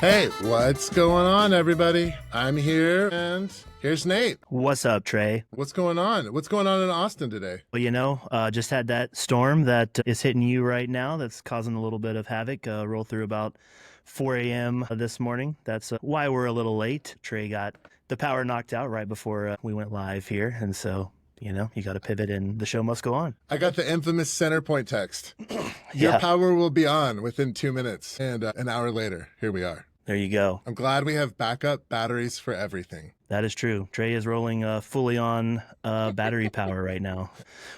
Hey, what's going on, everybody? I'm here, and here's Nate. What's up, Trae? What's going on? What's going on in Austin today? Well, just had that storm that is hitting you right now that's causing a little bit of havoc. Roll through about 4 a.m. This morning. That's why we're a little late. Trae got the power knocked out right before we went live here. And so, you got to pivot and the show must go on. I got the infamous center point text. Your Yeah, power will be on within 2 minutes. And an hour later, here we are. there you go. I'm glad we have backup batteries for everything. That is true. Trae is rolling fully on battery power right now.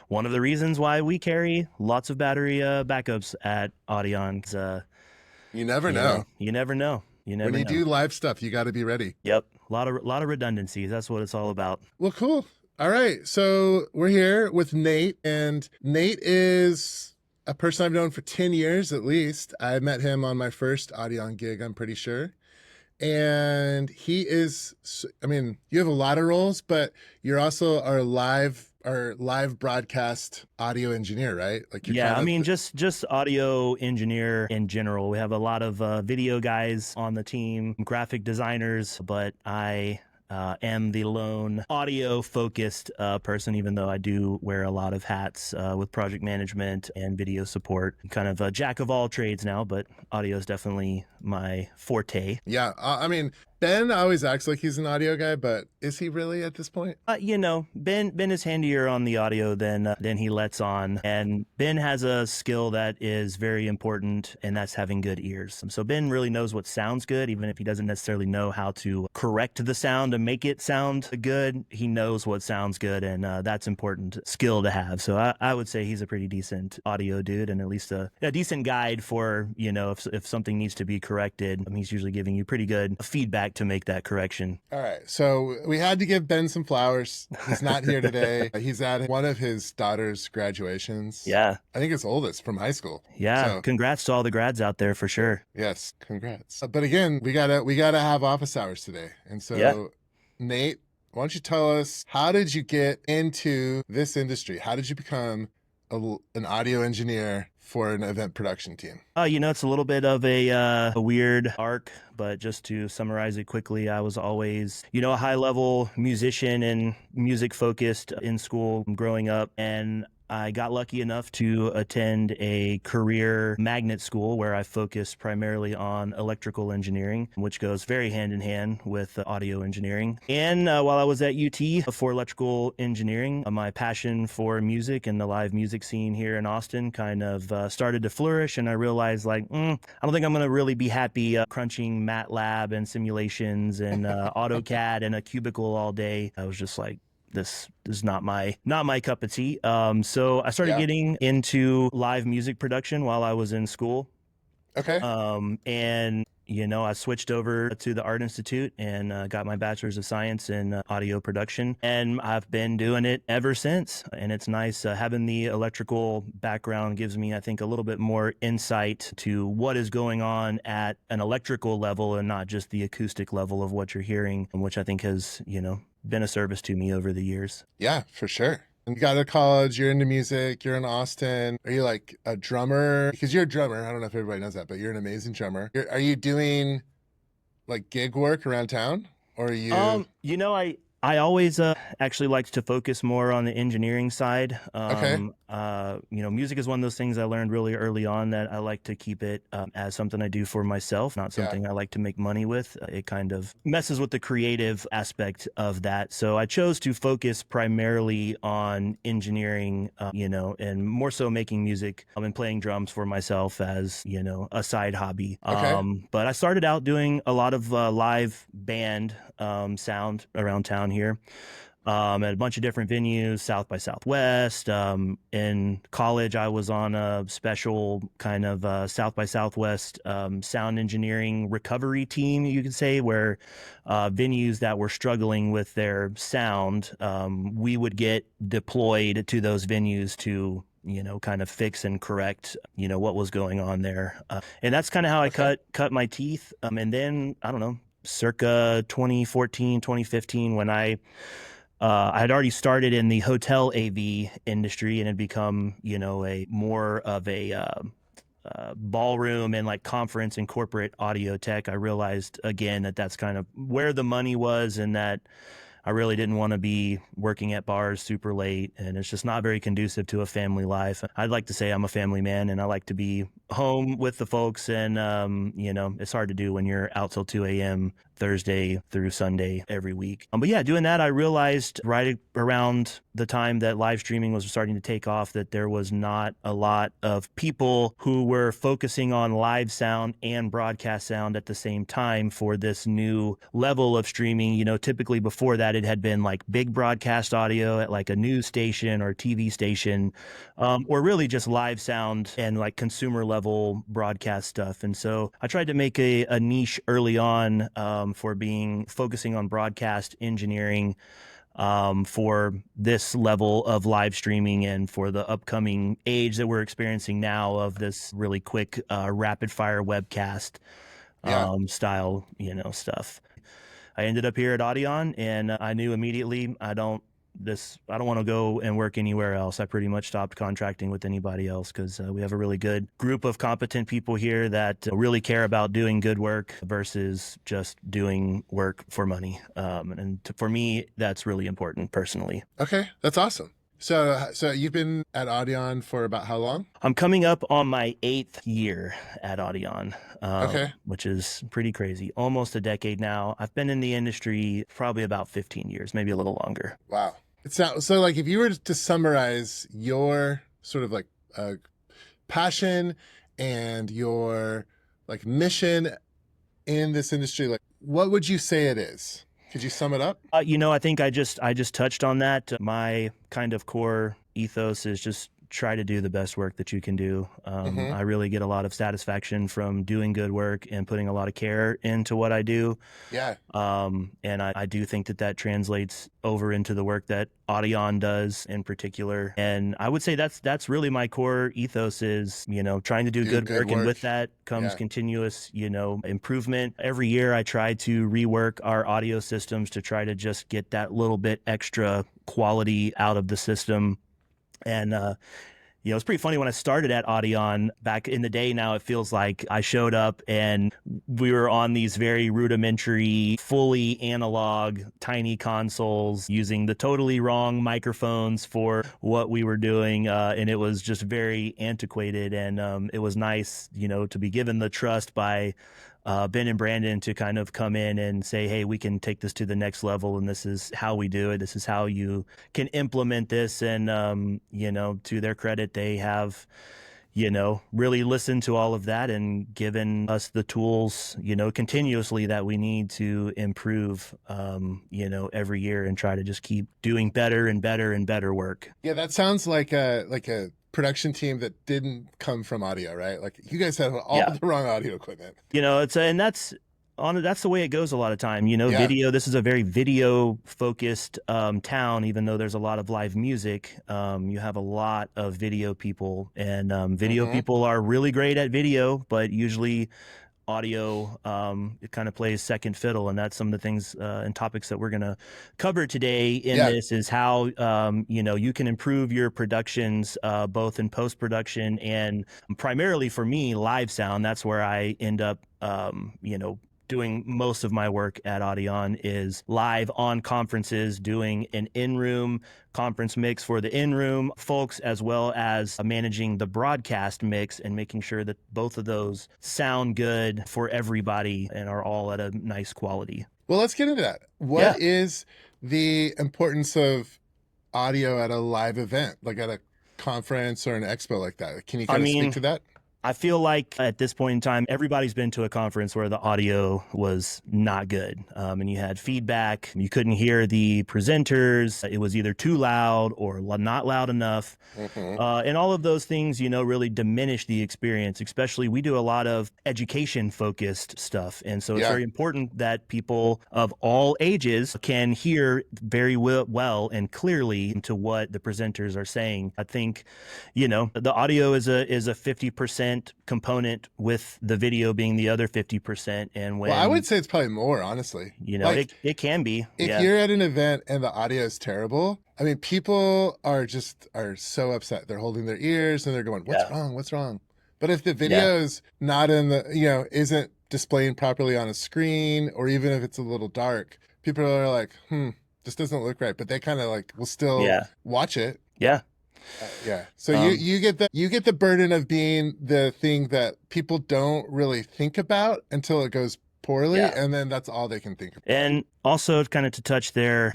One of the reasons why we carry lots of battery backups at Audion. You never know. You never know. You never When you know. do live stuff, you got to be ready. Yep. A lot of redundancies. That's what it's all about. Well, cool. All right. So we're here with Nate, and Nate is a person I've known for 10 years at least. I met him on my first Audion gig, I'm pretty sure. And he is, I mean, you have a lot of roles, but you're also our live broadcast audio engineer, right? Like you're Yeah, kind I of mean, just audio engineer in general. We have a lot of video guys on the team, graphic designers, but I am the lone audio focused person, even though I do wear a lot of hats with project management and video support. I'm kind of a jack of all trades now, but audio is definitely my forte. Yeah. I mean, Ben always acts like he's an audio guy, but is he really at this point? Ben is handier on the audio than he lets on, and Ben has a skill that is very important, and that's having good ears. So Ben really knows what sounds good, even if he doesn't necessarily know how to correct the sound to make it sound good. He knows what sounds good, and that's important skill to have. So I would say he's a pretty decent audio dude, and at least a decent guide for if something needs to be corrected. He's usually giving you pretty good feedback to make that correction. All right. So we had to give Ben some flowers. He's not here today. He's at one of his daughter's graduations. Yeah. I think his oldest from high school. Yeah. So, congrats to all the grads out there for sure. yes, congrats. But again, we gotta have office hours today. And so Yeah. Nate, why don't you tell us, how did you get into this industry? How did you become an audio engineer for an event production team? It's a little bit of a weird arc, but just to summarize it quickly, I was always, a high level musician and music focused in school growing up. And I got lucky enough to attend a career magnet school where I focused primarily on electrical engineering, which goes very hand in hand with audio engineering. And while I was at UT for electrical engineering, my passion for music and the live music scene here in Austin kind of started to flourish. And I realized, I don't think I'm going to really be happy crunching MATLAB and simulations and AutoCAD in a cubicle all day. I was just like, this is not my cup of tea. So I started getting into live music production while I was in school. Okay. And I switched over to the Art Institute and got my bachelor's of science in audio production, and I've been doing it ever since. And it's nice having the electrical background gives me, I think, a little bit more insight to what is going on at an electrical level and not just the acoustic level of what you're hearing, which I think has, been a service to me over the years. Yeah, for sure. And you got to college, you're into music, you're in Austin. Are you like a drummer? Because you're a drummer. I don't know if everybody knows that, but you're an amazing drummer. Are you doing like gig work around town? Or are you? I always actually liked to focus more on the engineering side. Okay. Music is one of those things I learned really early on that I like to keep it as something I do for myself, not something I like to make money with. It kind of messes with the creative aspect of that. So I chose to focus primarily on engineering, and more so making music and playing drums for myself as, a side hobby. Okay. But I started out doing a lot of live band sound around town here at a bunch of different venues, South by Southwest. In college, I was on a special kind of South by Southwest sound engineering recovery team, you could say, where venues that were struggling with their sound, we would get deployed to those venues to kind of fix and correct, what was going on there. And that's kind of how I cut my teeth. And then, I don't know, circa 2014, 2015, when I had already started in the hotel AV industry and had become, a more of a ballroom and like conference and corporate audio tech, I realized again that that's kind of where the money was, and that I really didn't want to be working at bars super late, and it's just not very conducive to a family life. I'd like to say I'm a family man, and I like to be home with the folks. And it's hard to do when you're out till 2 a.m. Thursday through Sunday every week. But yeah, doing that, I realized right around the time that live streaming was starting to take off that there was not a lot of people who were focusing on live sound and broadcast sound at the same time for this new level of streaming. Typically before that, it had been like big broadcast audio at like a news station or TV station, or really just live sound and like consumer level broadcast stuff. And so I tried to make a niche early on for focusing on broadcast engineering for this level of live streaming and for the upcoming age that we're experiencing now of this really quick rapid fire webcast Yeah. style, stuff. I ended up here at Audion, and I knew immediately I don't want to go and work anywhere else. I pretty much stopped contracting with anybody else because we have a really good group of competent people here that really care about doing good work versus just doing work for money. For me, that's really important personally. Okay, that's awesome. So you've been at Audion for about how long? I'm coming up on my 8th year at Audion, Okay. which is pretty crazy. Almost a decade now. I've been in the industry probably about 15 years, maybe a little longer. Wow. It's not so like if you were to summarize your sort of like passion and your like mission in this industry, like what would you say it is? Could you sum it up? I think I just touched on that. My kind of core ethos is just try to do the best work that you can do. Mm-hmm. I really get a lot of satisfaction from doing good work and putting a lot of care into what I do. Yeah. And I do think that translates over into the work that Audion does in particular. And I would say that's really my core ethos is, trying to do good work. And with that comes continuous, improvement. Every year I try to rework our audio systems to try to just get that little bit extra quality out of the system. And it's pretty funny when I started at Audion back in the day. Now it feels like I showed up and we were on these very rudimentary, fully analog, tiny consoles using the totally wrong microphones for what we were doing. And it was just very antiquated. And it was nice, to be given the trust by Ben and Brandon to kind of come in and say, hey, we can take this to the next level, and this is how we do it. This is how you can implement this. And, to their credit, they have, really listened to all of that and given us the tools, continuously that we need to improve, every year and try to just keep doing better and better and better work. Yeah, that sounds like a production team that didn't come from audio, right? Like you guys have all the wrong audio equipment. That's the way it goes a lot of time. Video, this is a very video focused town, even though there's a lot of live music. You have a lot of video people, and video people are really great at video, but usually audio it kind of plays second fiddle. And that's some of the things and topics that we're going to cover today in this is how you can improve your productions both in post-production and primarily for me live sound. That's where I end up doing most of my work at Audion is live on conferences, doing an in-room conference mix for the in-room folks, as well as managing the broadcast mix and making sure that both of those sound good for everybody and are all at a nice quality. Well, let's get into that. What is the importance of audio at a live event, like at a conference or an expo like that? Can you kind of speak to that? I feel like at this point in time, everybody's been to a conference where the audio was not good. And you had feedback. You couldn't hear the presenters. It was either too loud or not loud enough. And all of those things, really diminish the experience. Especially we do a lot of education focused stuff. And so it's very important that people of all ages can hear very well and clearly to what the presenters are saying. I think, the audio is a 50% component with the video being the other 50%. And when I would say it's probably more, honestly. It can be. If you're at an event and the audio is terrible, I mean, people are so upset. They're holding their ears and they're going, what's wrong? What's wrong? But if the Yeah. video is not in the, you know, isn't displaying properly on a screen, or even if it's a little dark, people are like, this doesn't look right. But they kind of like will still Yeah. watch it. Yeah. Yeah. So Um, you get the burden of being the thing that people don't really think about until it goes poorly, yeah. and then that's all they can think about. And also, kind of to touch there,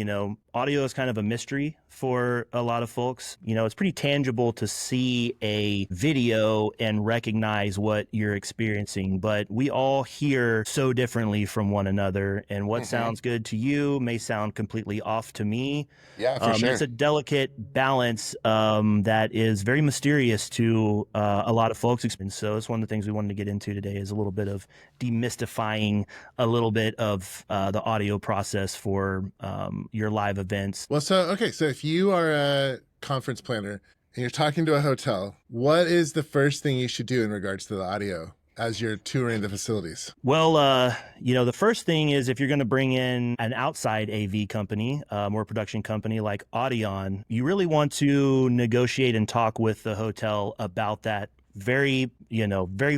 audio is kind of a mystery for a lot of folks. It's pretty tangible to see a video and recognize what you're experiencing, but we all hear so differently from one another. And what Hmm. sounds good to you may sound completely off to me. Yeah, for And it's sure. a delicate balance that is very mysterious to a lot of folks. And so it's one of the things we wanted to get into today is a little bit of demystifying a little bit of the audio process for your live events. Well, so if you are a conference planner and you're talking to a hotel, what is the first thing you should do in regards to the audio as you're touring the facilities? Well, the first thing is if you're going to bring in an outside AV company or production company like Audion, you really want to negotiate and talk with the hotel about that very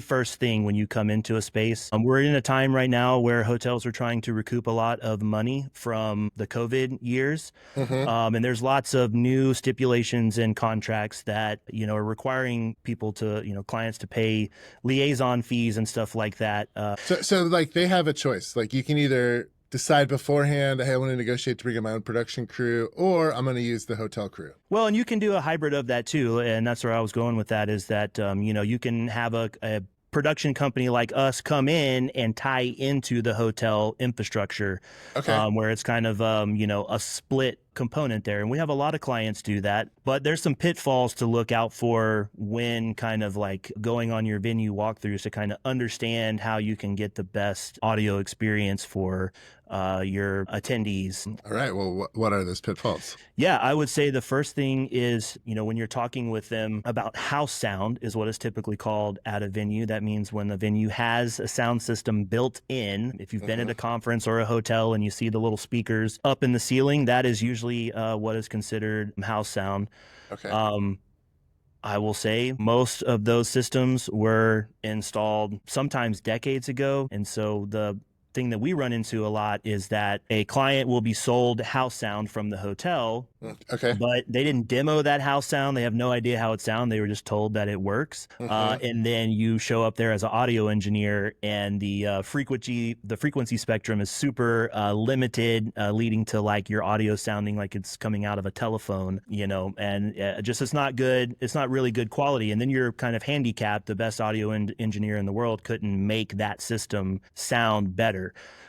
first thing when you come into a space. We're in a time right now where hotels are trying to recoup a lot of money from the COVID years. Mm-hmm. And there's lots of new stipulations and contracts that, are requiring people to, clients to pay liaison fees and stuff like that. So like they have a choice. Like you can either decide beforehand, hey, I want to negotiate to bring in my own production crew, or I'm going to use the hotel crew. Well, and you can do a hybrid of that too. And that's where I was going with that is that, you can have a production company like us come in and tie into the hotel infrastructure, Okay. where it's kind of, a split component there. And we have a lot of clients do that, but there's some pitfalls to look out for when kind of like going on your venue walkthroughs to kind of understand how you can get the best audio experience for your attendees. All right. Well, what are those pitfalls? Yeah, I would say the first thing is, when you're talking with them about house sound is what is typically called at a venue. That means when the venue has a sound system built in. If you've been at a conference or a hotel and you see the little speakers up in the ceiling, that is usually what is considered house sound. Okay. I will say most of those systems were installed sometimes decades ago. And so the thing that we run into a lot is that a client will be sold house sound from the hotel, Okay. but they didn't demo that house sound. They have no idea how it sounds. They were just told that it works. Mm-hmm. And then you show up there as an audio engineer, and the frequency spectrum is super limited, leading to like your audio sounding like it's coming out of a telephone, and just it's not good. It's not really good quality. And then you're kind of handicapped. The best audio engineer in the world couldn't make that system sound better.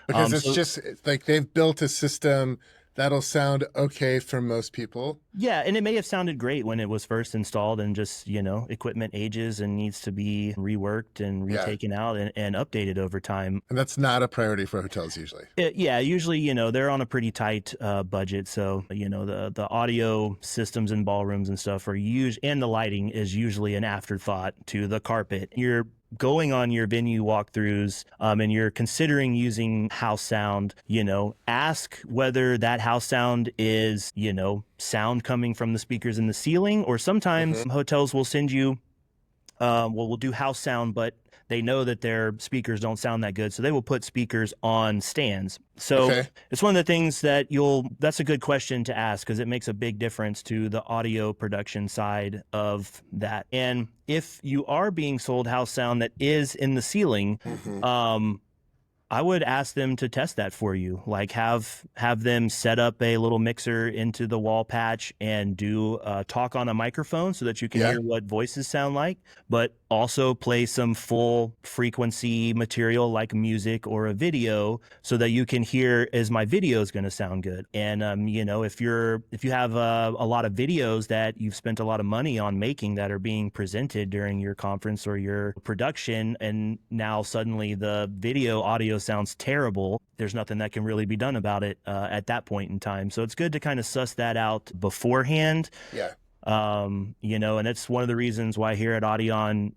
Because it's like they've built a system that'll sound okay for most people. Yeah, and it may have sounded great when it was first installed, and just, equipment ages and needs to be reworked and retaken out and updated over time. And that's not a priority for hotels usually. Usually, they're on a pretty tight budget. So, the audio systems in ballrooms and stuff and the lighting is usually an afterthought to the carpet. You're going on your venue walkthroughs and you're considering using house sound, ask whether that house sound is, sound coming from the speakers in the ceiling, or sometimes hotels will send you, we'll do house sound, but they know that their speakers don't sound that good, so they will put speakers on stands. So it's one of the things that's a good question to ask, because it makes a big difference to the audio production side of that. And if you are being sold house sound that is in the ceiling, I would ask them to test that for you. Like have them set up a little mixer into the wall patch and do talk on a microphone so that you can hear what voices sound like, but also play some full frequency material like music or a video so that you can hear, is my video is going to sound good? And if you have a lot of videos that you've spent a lot of money on making that are being presented during your conference or your production, and now suddenly the video audio sounds terrible, there's nothing that can really be done about it at that point in time. So it's good to kind of suss that out beforehand. And it's one of the reasons why here at Audion,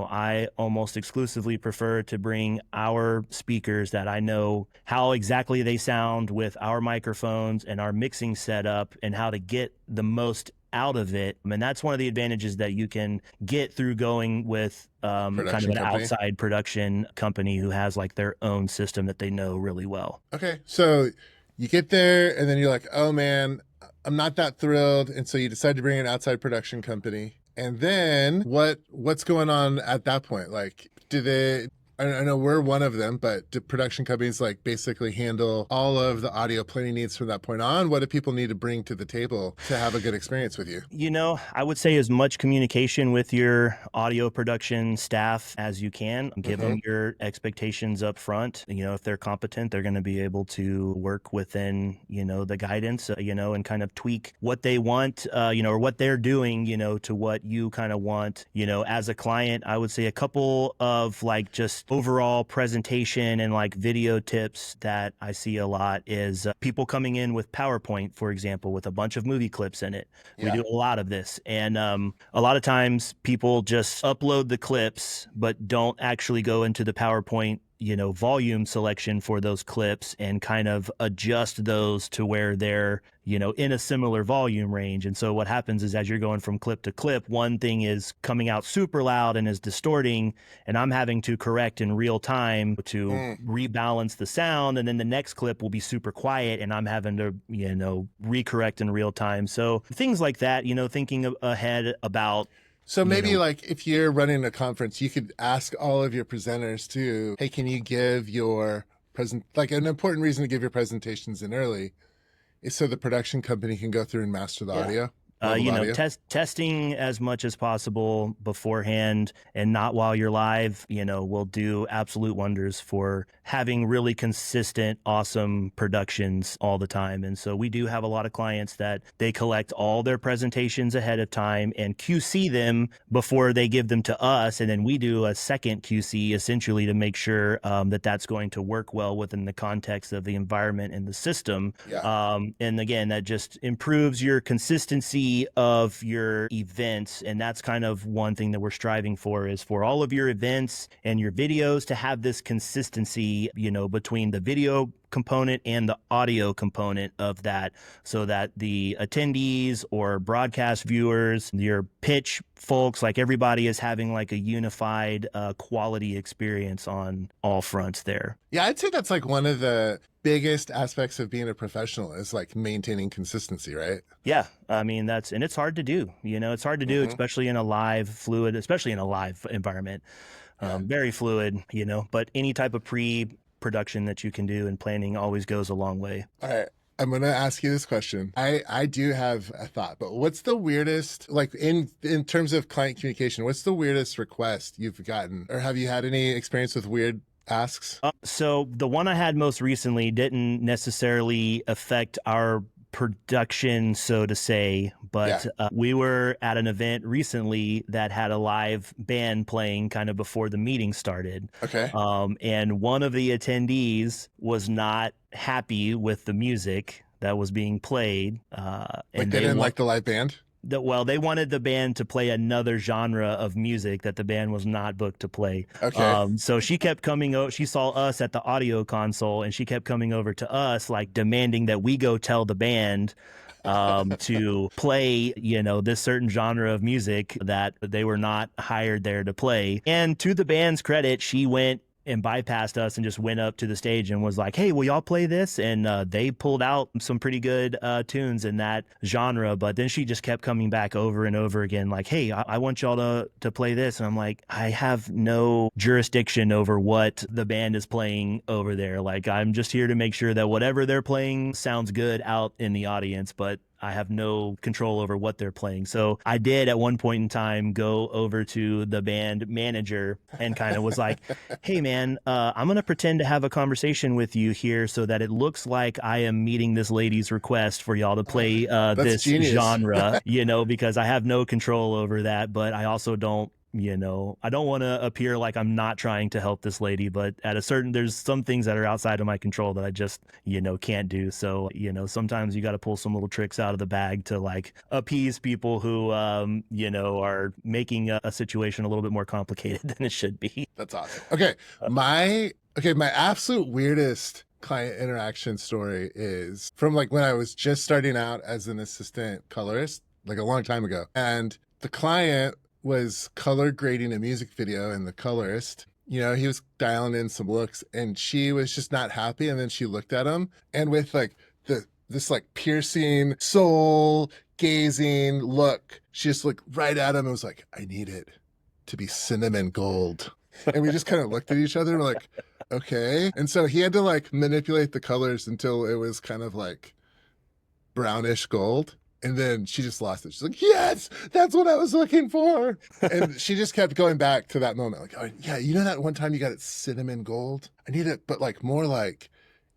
I almost exclusively prefer to bring our speakers that I know how exactly they sound with our microphones and our mixing setup, and how to get the most out of it. And that's one of the advantages that you can get through going with kind of Production an company. outside production company who has like their own system that they know really well. Okay. So you get there and then you're like, oh man, I'm not that thrilled. And so you decide to bring an outside production company. And then what's going on at that point? Like, do they I know we're one of them, but do production companies like basically handle all of the audio planning needs from that point on? What do people need to bring to the table to have a good experience with you? You know, I would say as much communication with your audio production staff as you can. Give Mm-hmm. them your expectations up front. You know, if they're competent, they're going to be able to work within, the guidance, and kind of tweak what they want, or what they're doing, to what you kind of want. As a client, I would say a couple of like just overall presentation and like video tips that I see a lot is people coming in with PowerPoint, for example, with a bunch of movie clips in it. We Yeah. do a lot of this. And a lot of times people just upload the clips, but don't actually go into the PowerPoint volume selection for those clips and kind of adjust those to where they're in a similar volume range. And so what happens is as you're going from clip to clip, one thing is coming out super loud and is distorting, and I'm having to correct in real time to Mm. rebalance the sound, and then the next clip will be super quiet and I'm having to recorrect in real time. So things like that, thinking ahead about So you maybe know like if you're running a conference, you could ask all of your presenters too, hey, can you give your present like an important reason to give your presentations in early is so the production company can go through and master the yeah. audio, leveled audio. Testing as much as possible beforehand and not while you're live, will do absolute wonders for having really consistent, awesome productions all the time. And so we do have a lot of clients that they collect all their presentations ahead of time and QC them before they give them to us. And then we do a second QC essentially to make sure that that's going to work well within the context of the environment and the system. Yeah. And again, that just improves your consistency of your events. And that's kind of one thing that we're striving for is for all of your events and your videos to have this consistency, between the video component and the audio component of that, so that the attendees or broadcast viewers, your pitch folks, like everybody is having like a unified quality experience on all fronts there. Yeah, I'd say that's like one of the biggest aspects of being a professional is like maintaining consistency, right? Yeah, I mean and it's hard to do. It's hard to do, Mm-hmm. especially in a live, fluid, especially in a live environment. Yeah. Very fluid, but any type of pre-production that you can do and planning always goes a long way. All right. I'm gonna ask you this question. I do have a thought, but what's the weirdest, like in terms of client communication, what's the weirdest request you've gotten, or have you had any experience with weird asks? So the one I had most recently didn't necessarily affect our production, so to say, Yeah. but we were at an event recently that had a live band playing kind of before the meeting started. Okay. And one of the attendees was not happy with the music that was being played. Like And they they didn't want like the live band. they wanted the band to play another genre of music that the band was not booked to play. Okay. So she kept coming over. She saw us at the audio console, and she kept coming over to us, like demanding that we go tell the band to play, this certain genre of music that they were not hired there to play. And to the band's credit, she went and bypassed us and just went up to the stage and was like, hey, will y'all play this? And they pulled out some pretty good tunes in that genre. But then she just kept coming back over and over again, like, hey, I want y'all to play this. And I'm like, I have no jurisdiction over what the band is playing over there. Like, I'm just here to make sure that whatever they're playing sounds good out in the audience. But I have no control over what they're playing. So I did at one point in time go over to the band manager and kind of was like, hey, man, I'm going to pretend to have a conversation with you here so that it looks like I am meeting this lady's request for y'all to play That's this genius. genre, because I have no control over that. But I also don't. I don't want to appear like I'm not trying to help this lady, but there's some things that are outside of my control that I just, can't do. So, sometimes you got to pull some little tricks out of the bag to like appease people who, are making a situation a little bit more complicated than it should be. That's awesome. Okay. My absolute weirdest client interaction story is from like when I was just starting out as an assistant colorist. like a long time ago. And the client was color grading a music video, and the colorist, he was dialing in some looks, and she was just not happy. And then she looked at him, and with like this like piercing, soul gazing look, she just looked right at him and was like, I need it to be cinnamon gold. And we just kind of looked at each other and we're like, okay. And so he had to like manipulate the colors until it was kind of like brownish gold. And then she just lost it. She's like, yes, that's what I was looking for. And she just kept going back to that moment. Like, oh, yeah, that one time you got it cinnamon gold? I need it, but like more like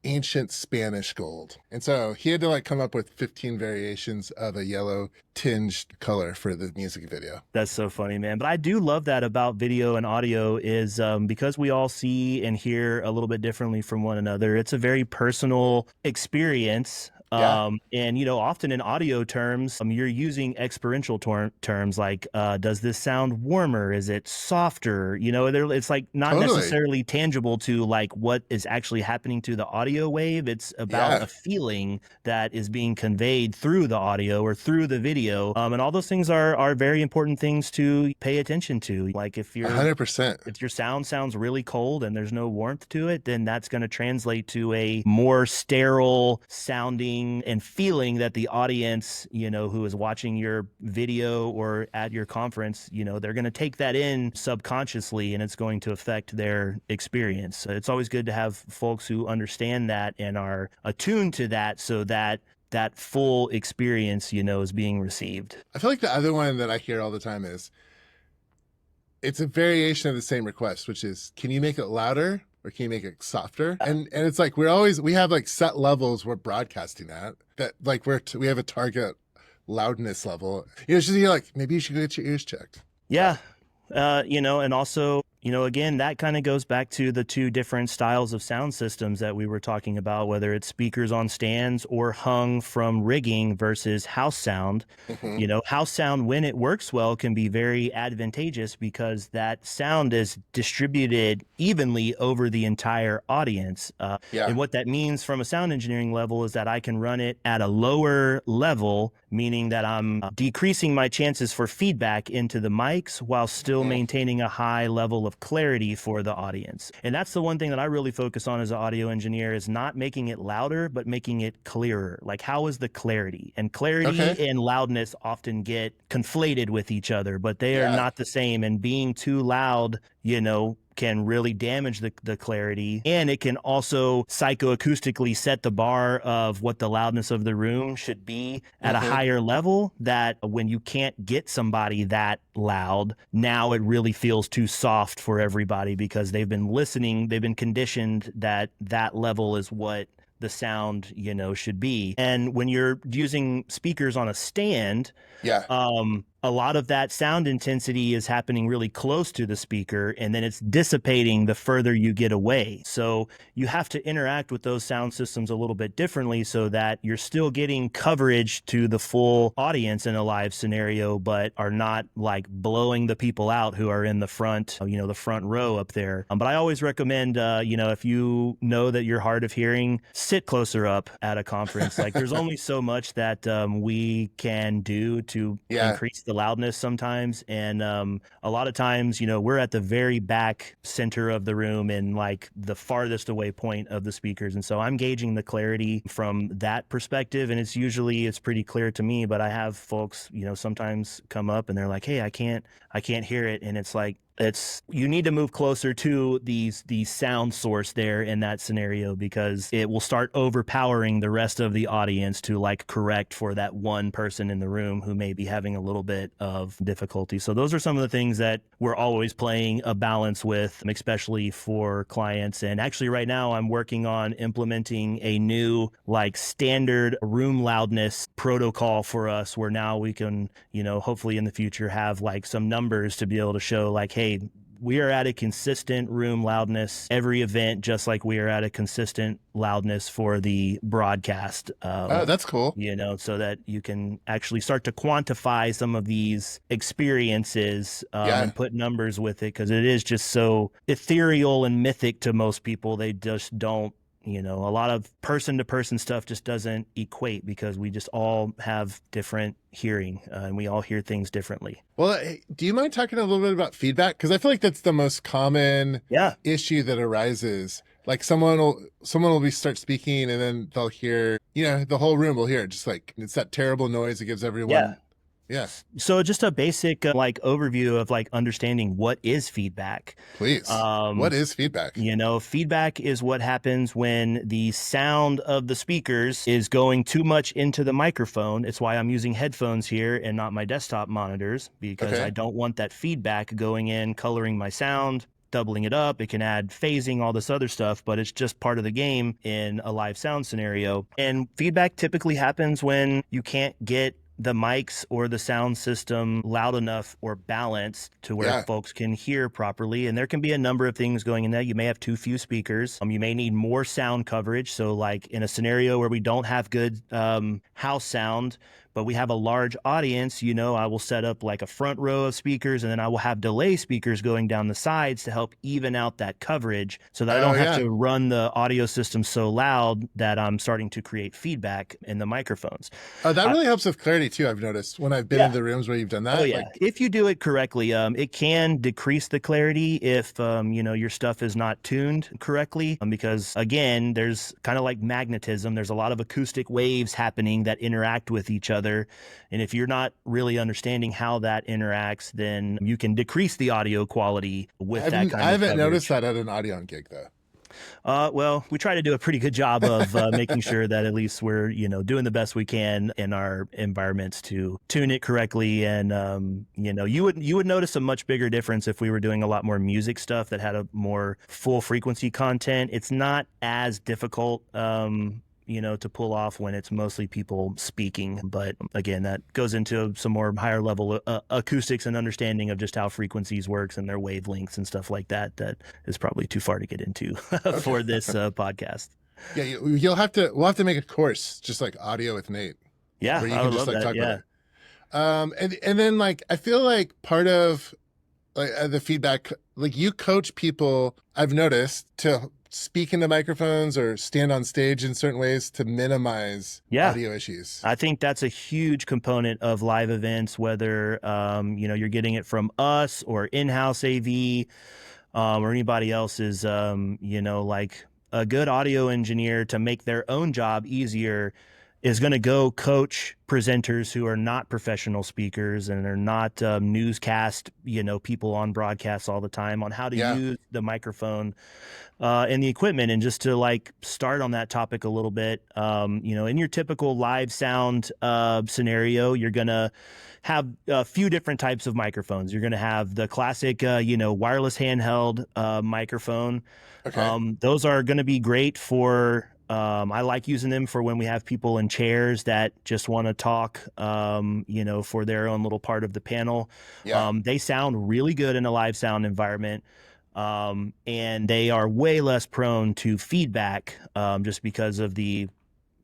ancient Spanish gold. And so he had to like come up with 15 variations of a yellow tinged color for the music video. That's so funny, man. But I do love that about video and audio is because we all see and hear a little bit differently from one another. It's a very personal experience. Yeah. And, often in audio terms, you're using experiential terms like, does this sound warmer? Is it softer? It's like not Totally. necessarily tangible to like what is actually happening to the audio wave. It's about a feeling that is being conveyed through the audio or through the video. And all those things are very important things to pay attention to. Like if 100%. If your sound sounds really cold and there's no warmth to it, then that's going to translate to a more sterile sounding and feeling that the audience, who is watching your video or at your conference, they're going to take that in subconsciously and it's going to affect their experience. So it's always good to have folks who understand that and are attuned to that so that that full experience, is being received. I feel like the other one that I hear all the time is it's a variation of the same request, which is, can you make it louder? Or can you make it softer? And it's like we have like set levels we're broadcasting at that like we have a target loudness level. It's just you're like, maybe you should go get your ears checked. Yeah. And also, again, that kind of goes back to the two different styles of sound systems that we were talking about, whether it's speakers on stands or hung from rigging versus house sound. Mm-hmm. House sound, when it works well, can be very advantageous because that sound is distributed evenly over the entire audience. And what that means from a sound engineering level is that I can run it at a lower level, meaning that I'm decreasing my chances for feedback into the mics while still maintaining a high level of clarity for the audience. And that's the one thing that I really focus on as an audio engineer is not making it louder, but making it clearer. Like, how is the clarity? And clarity and loudness often get conflated with each other, but they are not the same. And being too loud, can really damage the clarity. And it can also psychoacoustically set the bar of what the loudness of the room should be at a higher level, that when you can't get somebody that loud, now it really feels too soft for everybody because they've been listening, they've been conditioned that that level is what the sound, should be. And when you're using speakers on a stand, a lot of that sound intensity is happening really close to the speaker, and then it's dissipating the further you get away. So you have to interact with those sound systems a little bit differently so that you're still getting coverage to the full audience in a live scenario, but are not like blowing the people out who are in the front, the front row up there. But I always recommend, if you know that you're hard of hearing, sit closer up at a conference. Like there's only so much that we can do to increase the loudness sometimes. And a lot of times, we're at the very back center of the room and like the farthest away point of the speakers. And so I'm gauging the clarity from that perspective. And it's pretty clear to me, but I have folks, sometimes come up and they're like, hey, I can't hear it. And it's like, you need to move closer to the sound source there in that scenario, because it will start overpowering the rest of the audience to like correct for that one person in the room who may be having a little bit of difficulty. So those are some of the things that we're always playing a balance with, especially for clients. And actually right now I'm working on implementing a new like standard room loudness protocol for us, where now we can, hopefully in the future have like some numbers to be able to show like, hey, we are at a consistent room loudness every event, just like we are at a consistent loudness for the broadcast. Oh, that's cool. So that you can actually start to quantify some of these experiences and put numbers with it, because it is just so ethereal and mythic to most people. They just don't a lot of person to person stuff just doesn't equate because we just all have different hearing and we all hear things differently. Well, hey, do you mind talking a little bit about feedback? Because I feel like that's the most common Yeah. issue that arises. Like someone will be start speaking and then they'll hear, the whole room will hear it. Just like it's that terrible noise it gives Yeah. everyone. Yeah, So just a basic like overview of like understanding what is feedback. please. What Um, is feedback? Feedback is what happens when the sound of the speakers is going too much into the microphone. It's why I'm using headphones here and not my desktop monitors, because I Okay. don't want that feedback going in, coloring my sound, doubling it up. It can add phasing, all this other stuff, but it's just part of the game in a live sound scenario. And feedback typically happens when you can't get the mics or the sound system loud enough or balanced to where Yeah. folks can hear properly. And there can be a number of things going in there. You may have too few speakers. You may need more sound coverage. So like in a scenario where we don't have good house sound, but we have a large audience, I will set up like a front row of speakers and then I will have delay speakers going down the sides to help even out that coverage so that I Oh don't have yeah. to run the audio system so loud that I'm starting to create feedback in the microphones. Oh, that I, really helps with clarity too. I've noticed when I've been in yeah. the rooms where you've done Oh that. yeah. Like, If you do it correctly, it can decrease the clarity if your stuff is not tuned correctly. Because again, there's kind of like magnetism. There's a lot of acoustic waves happening that interact with each other, and if you're not really understanding how that interacts, then you can decrease the audio quality with that I kind of haven't noticed coverage. that at an Audion gig though. Well, we try to do a pretty good job of making sure that at least we're, doing the best we can in our environments to tune it correctly. And you would notice a much bigger difference if we were doing a lot more music stuff that had a more full frequency content. It's not as difficult. To pull off when it's mostly people speaking. But again, that goes into some more higher level acoustics and understanding of just how frequencies works and their wavelengths and stuff like that. That is probably too far to get into Okay. for this podcast. Yeah, we'll have to make a course just like audio with Nate Yeah, where you I can would just love like that. talk about Yeah. it. And then like I feel like part of like the feedback, like you coach people, I've noticed, to speak into microphones or stand on stage in certain ways to minimize Yeah. audio issues. I think that's a huge component of live events, whether you're getting it from us or in-house AV, or anybody else is like a good audio engineer to make their own job easier is going to go coach presenters who are not professional speakers and are not newscast, people on broadcasts all the time on how to Yeah. use the microphone and the equipment. And just to like start on that topic a little bit, in your typical live sound scenario, you're going to have a few different types of microphones. You're going to have the classic, wireless handheld microphone. Okay. Those are going to be great for, I like using them for when we have people in chairs that just want to talk, for their own little part of the panel. Yeah. They sound really good in a live sound environment. And they are way less prone to feedback just because of the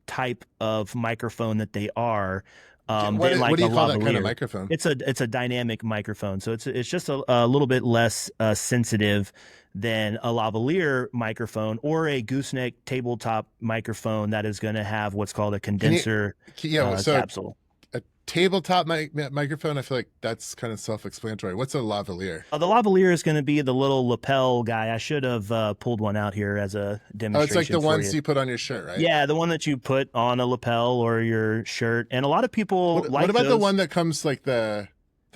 type of microphone that they are than What like do a you call that kind of lavalier. microphone? It's a dynamic microphone, so it's just a little bit less sensitive than a lavalier microphone or a gooseneck tabletop microphone that is going to have what's called a Can you condenser yeah, so capsule. a tabletop microphone, I feel like that's kind of self-explanatory. What's a lavalier? The lavalier is going to be the little lapel guy. I should have pulled one out here as a Oh, it's like demonstration the for ones you. you put on your shirt, right? Yeah, the one that you put on a lapel or your shirt. And a lot of people What like about the those. one that comes like the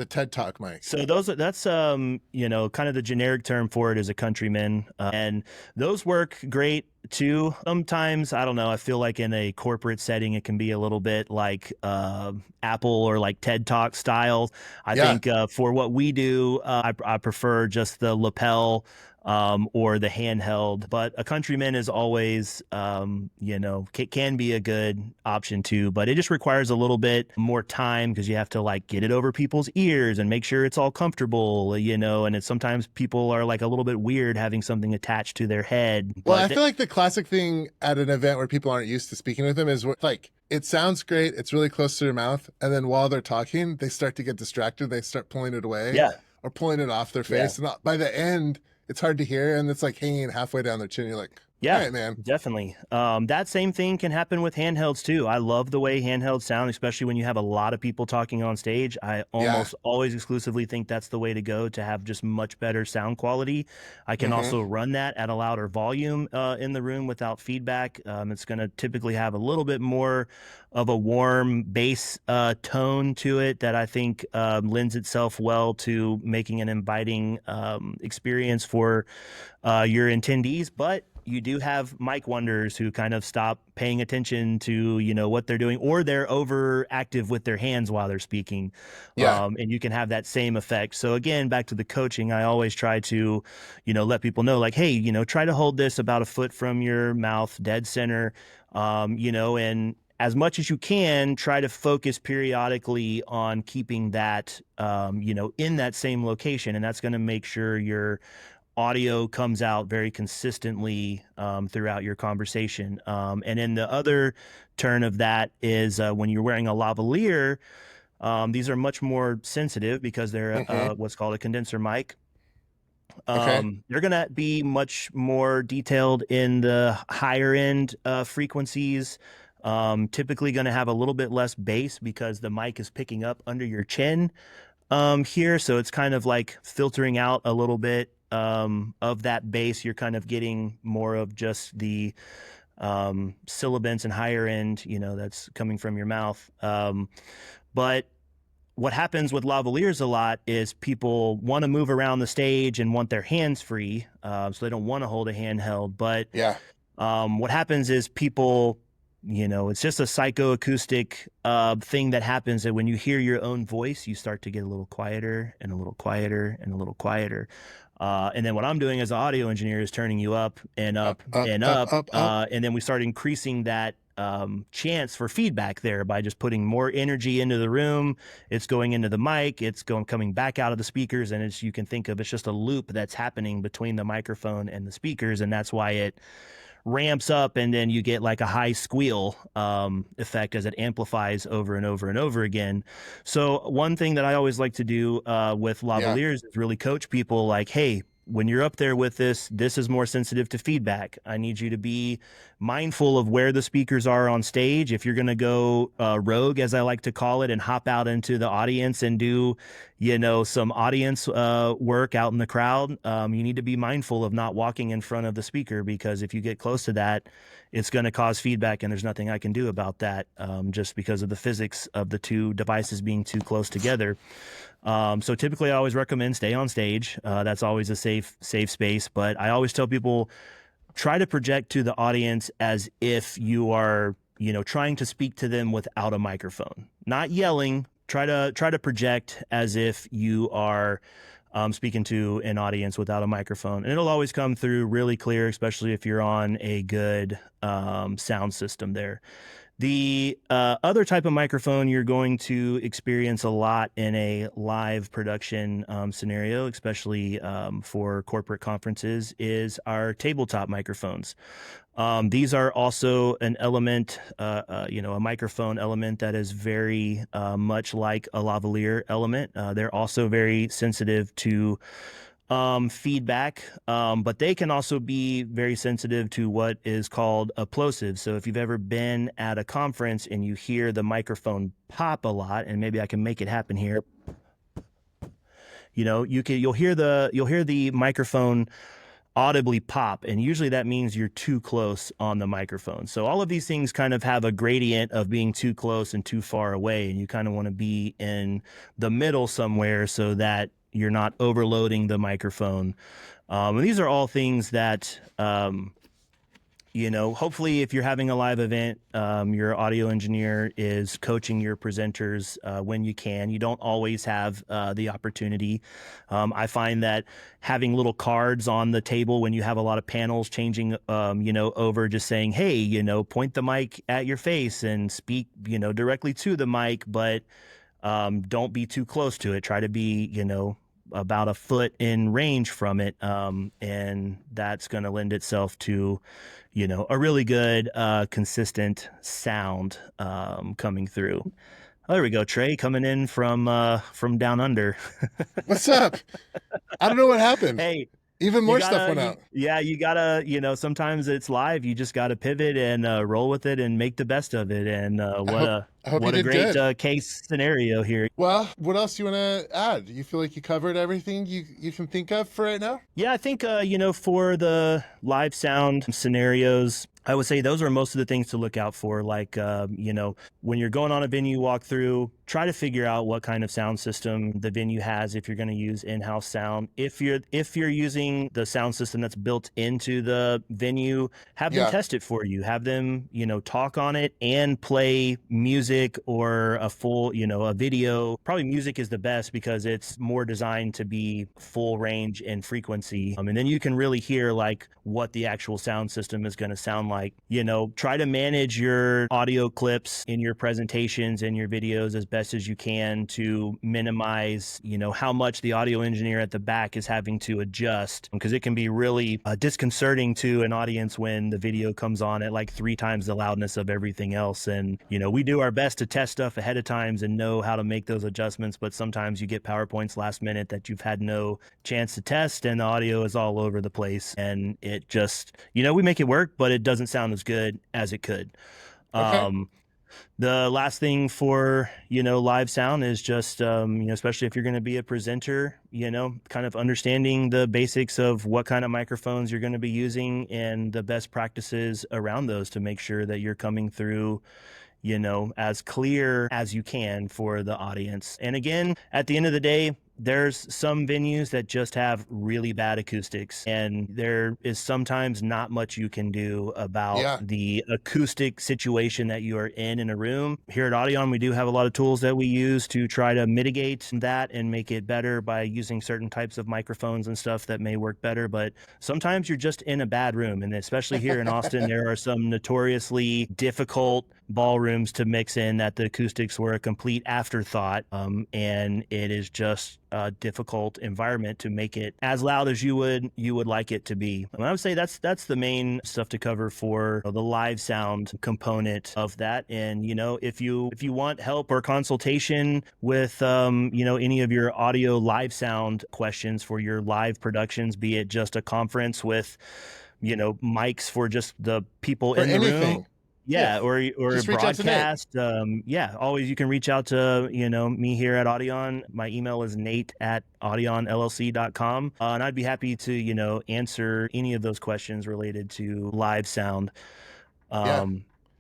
TED Talk mic? So that's kind of the generic term for it is a countryman, and those work great too. Sometimes I don't know. I feel like in a corporate setting, it can be a little bit like Apple or like TED Talk style. I Yeah. think for what we do, I prefer just the lapel or the handheld. But a countryman is always, can be a good option too. But it just requires a little bit more time because you have to like get it over people's ears and make sure it's all comfortable, And it's sometimes people are like a little bit weird having something attached to their head. Well, But I feel like the classic thing at an event where people aren't used to speaking with them is like it sounds great, it's really close to their mouth, and then while they're talking, they start to get distracted, they start pulling it away yeah, or pulling it off their yeah. face, and by the end, it's hard to hear, and it's like hanging halfway down their chin. You're like, All Yeah, right, man. definitely. That same thing can happen with handhelds too. I love the way handhelds sound, especially when you have a lot of people talking on stage. I Yeah. almost always exclusively think that's the way to go to have just much better sound quality. I can Mm-hmm. also run that at a louder volume in the room without feedback. It's going to typically have a little bit more of a warm bass tone to it that I think lends itself well to making an inviting experience for your attendees, but you do have mic wonders who kind of stop paying attention to what they're doing, or they're overactive with their hands while they're speaking, Yeah. and you can have that same effect. So again, back to the coaching, I always try to let people know, like, hey, try to hold this about a foot from your mouth, dead center, and as much as you can, try to focus periodically on keeping that in that same location, and that's going to make sure your audio comes out very consistently throughout your conversation. And then the other turn of that is when you're wearing a lavalier, these are much more sensitive because they're Mm-hmm. what's called a condenser mic. Okay. They're going to be much more detailed in the higher end frequencies. Typically going to have a little bit less bass because the mic is picking up under your chin here. So it's kind of like filtering out a little bit of that bass. You're kind of getting more of just the syllabants and higher end, that's coming from your mouth. But what happens with lavaliers a lot is people want to move around the stage and want their hands free. So they don't want to hold a handheld. But Yeah. what happens is people, it's just a psychoacoustic thing that happens that when you hear your own voice, you start to get a little quieter and a little quieter and a little quieter. And then what I'm doing as an audio engineer is turning you up and up Up, up, and up, up. up, up. And then we start increasing that chance for feedback there by just putting more energy into the room. It's going into the mic, it's going coming back out of the speakers, and you can think of it's just a loop that's happening between the microphone and the speakers, and that's why it ramps up, and then you get like a high squeal effect as it amplifies over and over and over again. So one thing that I always like to do with Yeah. lavaliers is really coach people like, hey, when you're up there with this is more sensitive to feedback. I need you to be mindful of where the speakers are on stage. If you're going to go rogue, as I like to call it, and hop out into the audience and do, some audience work out in the crowd, you need to be mindful of not walking in front of the speaker, because if you get close to that, it's going to cause feedback, and there's nothing I can do about that, just because of the physics of the two devices being too close together. So typically I always recommend stay on stage. That's always a safe space. But I always tell people, try to project to the audience as if you are, trying to speak to them without a microphone, not yelling. Try to project as if you are speaking to an audience without a microphone, and it'll always come through really clear, especially if you're on a good sound system there. The other type of microphone you're going to experience a lot in a live production scenario, especially for corporate conferences, is our tabletop microphones. These are also an element, a microphone element that is very much like a lavalier element. They're also very sensitive to feedback, but they can also be very sensitive to what is called a plosive. So if you've ever been at a conference and you hear the microphone pop a lot, and maybe I can make it happen here, you'll hear the microphone audibly pop, and usually that means you're too close on the microphone. So all of these things kind of have a gradient of being too close and too far away, and you kind of want to be in the middle somewhere so that you're not overloading the microphone. And these are all things that hopefully if you're having a live event, your audio engineer is coaching your presenters when you can. You don't always have the opportunity. I find that having little cards on the table when you have a lot of panels changing, over, just saying, hey, point the mic at your face and speak, directly to the mic, but don't be too close to it. Try to be, about a foot in range from it. And that's going to lend itself to, a really good, consistent sound coming through. Oh, there we go. Trae coming in from down under. What's up? I don't know what happened. Hey, Even You more stuff gotta, went out. yeah, you gotta, sometimes it's live. You just gotta pivot and roll with it and make the best of it. And I hope I hope you what a did great good. case scenario here. Well, what else do you want to add? You feel like you covered everything you can think of for right now? Yeah, I think for the live sound scenarios, I would say those are most of the things to look out for. Like, when you're going on a venue walkthrough, try to figure out what kind of sound system the venue has. If you're going to use in-house sound, if you're using the sound system that's built into the venue, have them Yeah. test it for you. Have them, talk on it and play music or a full, a video. Probably music is the best because it's more designed to be full range and frequency. And then you can really hear like what the actual sound system is going to sound like. Try to manage your audio clips in your presentations and your videos as best as you can to minimize, how much the audio engineer at the back is having to adjust, because it can be really disconcerting to an audience when the video comes on at like 3 times the loudness of everything else. And, we do our best to test stuff ahead of times and know how to make those adjustments, but sometimes you get PowerPoints last minute that you've had no chance to test and the audio is all over the place, and it just, we make it work, but it doesn't sound as good as it could. Okay. The last thing for, live sound is just, especially if you're going to be a presenter, kind of understanding the basics of what kind of microphones you're going to be using and the best practices around those to make sure that you're coming through, as clear as you can for the audience. And again, at the end of the day, there's some venues that just have really bad acoustics, and there is sometimes not much you can do about Yeah. the acoustic situation that you are in a room. Here at Audion, we do have a lot of tools that we use to try to mitigate that and make it better by using certain types of microphones and stuff that may work better. But sometimes you're just in a bad room, and especially here in Austin, there are some notoriously difficult ballrooms to mix in that the acoustics were a complete afterthought, and it is just a difficult environment to make it as loud as you would like it to be. And I would say that's the main stuff to cover for the live sound component of that. And if you want help or consultation with any of your audio live sound questions for your live productions, be it just a conference with mics for just the people For in the room. anything. Yeah, or Just reach out to Nate. broadcast. Always you can reach out to, me here at Audion. My email is nate@audionllc.com. And I'd be happy to, answer any of those questions related to live sound. Yeah.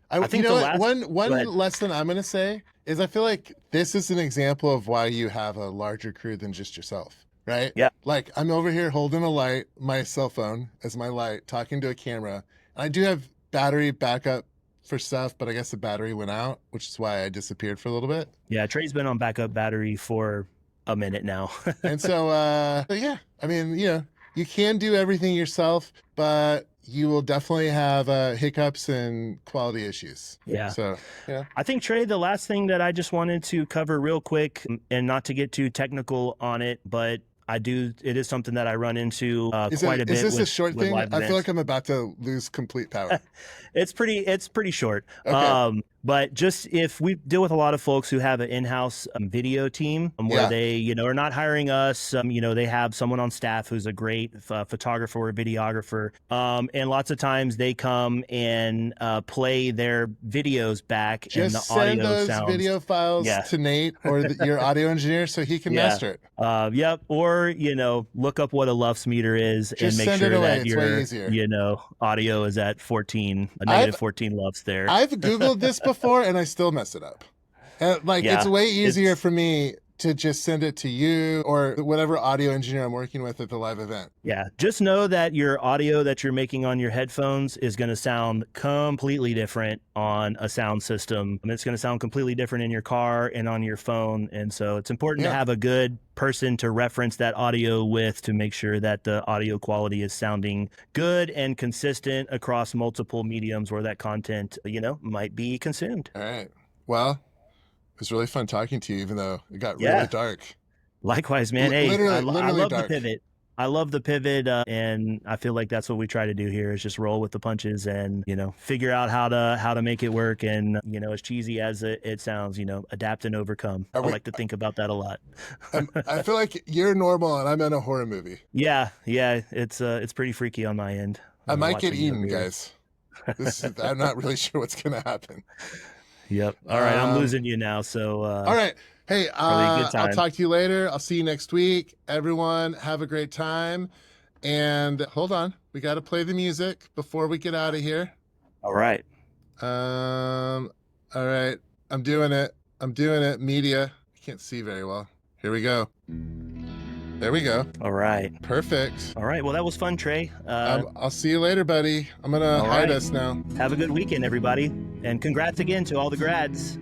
I think you know the what? last, One lesson I'm gonna say is I feel like this is an example of why you have a larger crew than just yourself, right? Yeah. Like I'm over here holding a light, my cell phone as my light, talking to a camera. And I do have battery backup for stuff, but I guess the battery went out, which is why I disappeared for a little bit. Yeah, Trae's been on backup battery for a minute now. And so yeah, I mean, you can do everything yourself, but you will definitely have hiccups and quality issues. Yeah. So, yeah. I think, Trae, the last thing that I just wanted to cover real quick, and not to get too technical on it, but it is something that I run into quite a bit. Is this a short thing? I events. feel like I'm about to lose complete power. It's pretty short. Okay. But just if we deal with a lot of folks who have an in-house video team where they, are not hiring us, they have someone on staff who's a great photographer or videographer. And lots of times they come and play their videos back, Just and the send audio those sounds, video files to Nate or your audio engineer so he can master it. Yep. Or, look up what a LUFS meter is Just and make send it sure away. that It's way your, easier. audio is at 14, a negative 14 LUFS there. I've Googled this before and I still mess it up. It's way easier for me to just send it to you or whatever audio engineer I'm working with at the live event. Yeah. Just know that your audio that you're making on your headphones is going to sound completely different on a sound system. And it's going to sound completely different in your car and on your phone. And so it's important to have a good person to reference that audio with to make sure that the audio quality is sounding good and consistent across multiple mediums where that content, might be consumed. All right. Well, it was really fun talking to you, even though it got really dark. Likewise, man. Hey, Literally I love dark. the pivot. I love the pivot, and I feel like that's what we try to do here is just roll with the punches and, figure out how to make it work. And, as cheesy as it sounds, adapt and overcome. Are I we? like to think about that a lot. I feel like you're normal and I'm in a horror movie. Yeah, it's pretty freaky on my end. I might get Watching it eaten, over here. guys. I'm not really sure what's gonna happen. Yep. All right, I'm losing you now, so All right. Hey, probably a good I'll time. talk to you later. I'll see you next week. Everyone, have a great time. And hold on, we got to play the music before we get out of here. All right. All right. I'm doing it. Media. I can't see very well. Here we go. There we go. All right. Perfect. All right. Well, that was fun, Trae. I'll see you later, buddy. I'm gonna hide us now. Have a good weekend, everybody. And congrats again to all the grads.